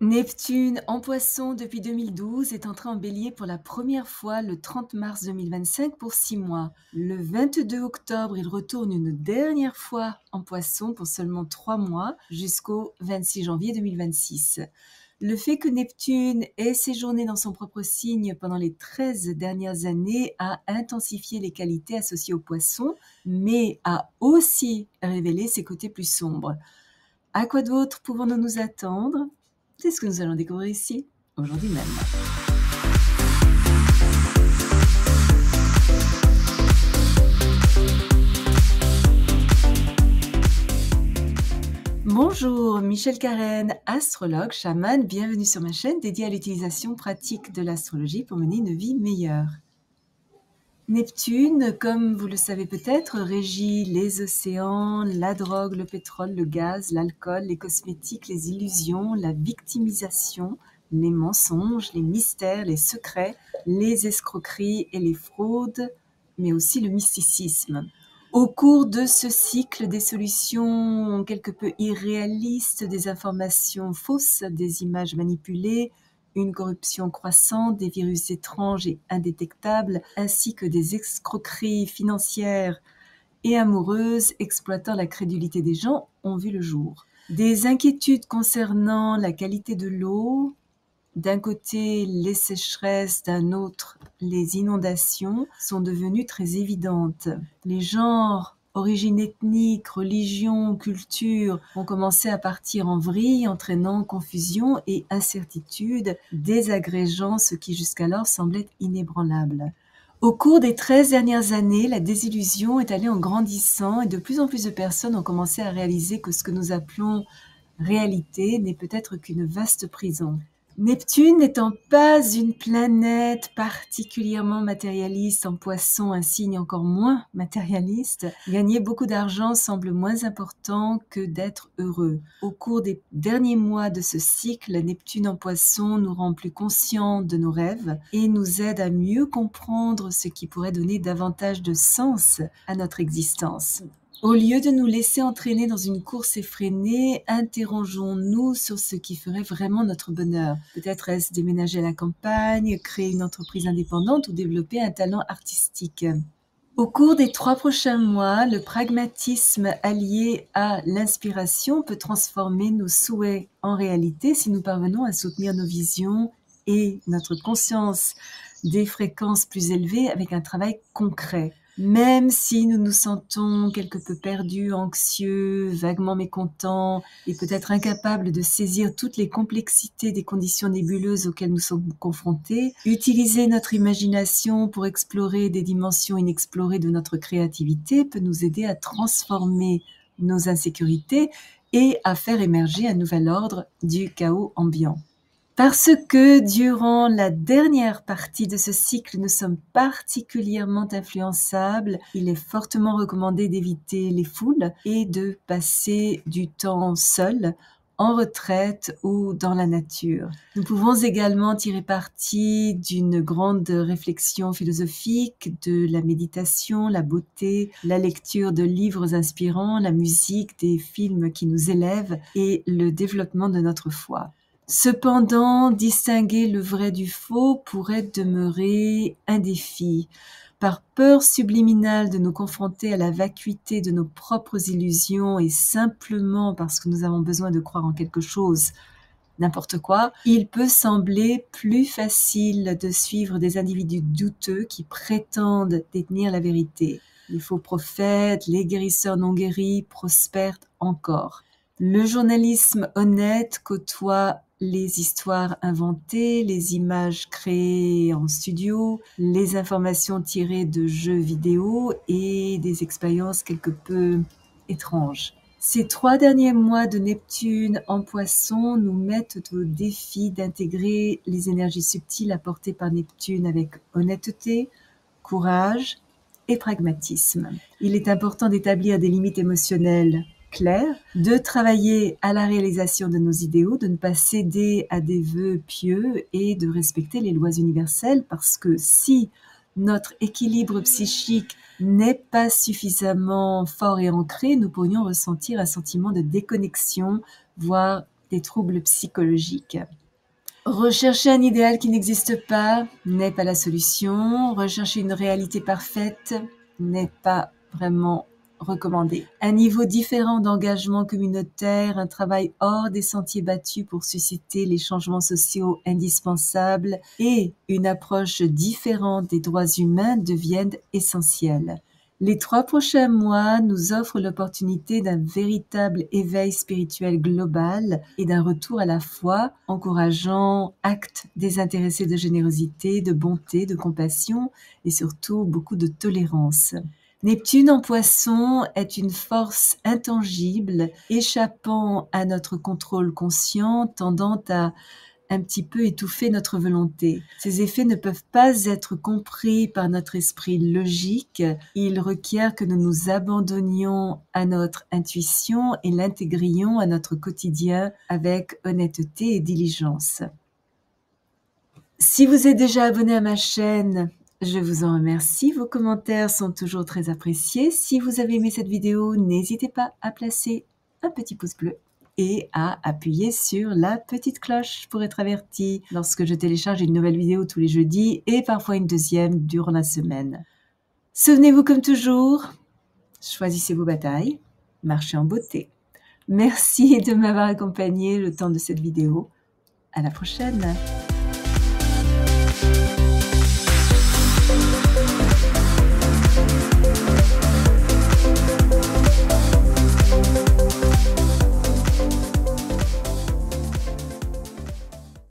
Neptune en Poisson depuis 2012 est entré en Bélier pour la première fois le 30 mars 2025 pour 6 mois. Le 22 octobre, il retourne une dernière fois en Poisson pour seulement 3 mois jusqu'au 26 janvier 2026. Le fait que Neptune ait séjourné dans son propre signe pendant les 13 dernières années a intensifié les qualités associées au Poisson, mais a aussi révélé ses côtés plus sombres. À quoi d'autre pouvons-nous nous attendre? C'est ce que nous allons découvrir ici, aujourd'hui même. Bonjour, Michel Carène, astrologue, chamane, bienvenue sur ma chaîne dédiée à l'utilisation pratique de l'astrologie pour mener une vie meilleure. Neptune, comme vous le savez peut-être, régit les océans, la drogue, le pétrole, le gaz, l'alcool, les cosmétiques, les illusions, la victimisation, les mensonges, les mystères, les secrets, les escroqueries et les fraudes, mais aussi le mysticisme. Au cours de ce cycle, des solutions quelque peu irréalistes, des informations fausses, des images manipulées, une corruption croissante, des virus étranges et indétectables, ainsi que des escroqueries financières et amoureuses exploitant la crédulité des gens ont vu le jour. Des inquiétudes concernant la qualité de l'eau, d'un côté les sécheresses, d'un autre les inondations, sont devenues très évidentes. Les genres, origine ethnique, religion, culture ont commencé à partir en vrille, entraînant confusion et incertitude, désagrégeant ce qui jusqu'alors semblait inébranlable. Au cours des 13 dernières années, la désillusion est allée en grandissant et de plus en plus de personnes ont commencé à réaliser que ce que nous appelons réalité n'est peut-être qu'une vaste prison. Neptune n'étant pas une planète particulièrement matérialiste en Poisson, un signe encore moins matérialiste, gagner beaucoup d'argent semble moins important que d'être heureux. Au cours des derniers mois de ce cycle, Neptune en Poisson nous rend plus conscients de nos rêves et nous aide à mieux comprendre ce qui pourrait donner davantage de sens à notre existence. Au lieu de nous laisser entraîner dans une course effrénée, interrogeons-nous sur ce qui ferait vraiment notre bonheur. Peut-être est-ce déménager à la campagne, créer une entreprise indépendante ou développer un talent artistique. Au cours des 3 prochains mois, le pragmatisme allié à l'inspiration peut transformer nos souhaits en réalité si nous parvenons à soutenir nos visions et notre conscience des fréquences plus élevées avec un travail concret. Même si nous nous sentons quelque peu perdus, anxieux, vaguement mécontents et peut-être incapables de saisir toutes les complexités des conditions nébuleuses auxquelles nous sommes confrontés, utiliser notre imagination pour explorer des dimensions inexplorées de notre créativité peut nous aider à transformer nos insécurités et à faire émerger un nouvel ordre du chaos ambiant. Parce que durant la dernière partie de ce cycle, nous sommes particulièrement influençables, il est fortement recommandé d'éviter les foules et de passer du temps seul, en retraite ou dans la nature. Nous pouvons également tirer parti d'une grande réflexion philosophique, de la méditation, la beauté, la lecture de livres inspirants, la musique, des films qui nous élèvent et le développement de notre foi. Cependant, distinguer le vrai du faux pourrait demeurer un défi. Par peur subliminale de nous confronter à la vacuité de nos propres illusions et simplement parce que nous avons besoin de croire en quelque chose, n'importe quoi, il peut sembler plus facile de suivre des individus douteux qui prétendent détenir la vérité. Les faux prophètes, les guérisseurs non guéris prospèrent encore. Le journalisme honnête côtoie les histoires inventées, les images créées en studio, les informations tirées de jeux vidéo et des expériences quelque peu étranges. Ces 3 derniers mois de Neptune en Poisson nous mettent au défi d'intégrer les énergies subtiles apportées par Neptune avec honnêteté, courage et pragmatisme. Il est important d'établir des limites émotionnelles claires, de travailler à la réalisation de nos idéaux, de ne pas céder à des vœux pieux et de respecter les lois universelles parce que si notre équilibre psychique n'est pas suffisamment fort et ancré, nous pourrions ressentir un sentiment de déconnexion, voire des troubles psychologiques. Rechercher un idéal qui n'existe pas n'est pas la solution. Rechercher une réalité parfaite n'est pas vraiment recommandé. Un niveau différent d'engagement communautaire, un travail hors des sentiers battus pour susciter les changements sociaux indispensables et une approche différente des droits humains deviennent essentiels. Les 3 prochains mois nous offrent l'opportunité d'un véritable éveil spirituel global et d'un retour à la foi, encourageant actes désintéressés de générosité, de bonté, de compassion et surtout beaucoup de tolérance. Neptune en Poisson est une force intangible, échappant à notre contrôle conscient, tendant à un petit peu étouffer notre volonté. Ces effets ne peuvent pas être compris par notre esprit logique. Ils requièrent que nous nous abandonnions à notre intuition et l'intégrions à notre quotidien avec honnêteté et diligence. Si vous êtes déjà abonné à ma chaîne, je vous en remercie. Vos commentaires sont toujours très appréciés. Si vous avez aimé cette vidéo, n'hésitez pas à placer un petit pouce bleu et à appuyer sur la petite cloche pour être averti lorsque je télécharge une nouvelle vidéo tous les jeudis et parfois une deuxième durant la semaine. Souvenez-vous comme toujours, choisissez vos batailles, marchez en beauté. Merci de m'avoir accompagné le temps de cette vidéo. À la prochaine.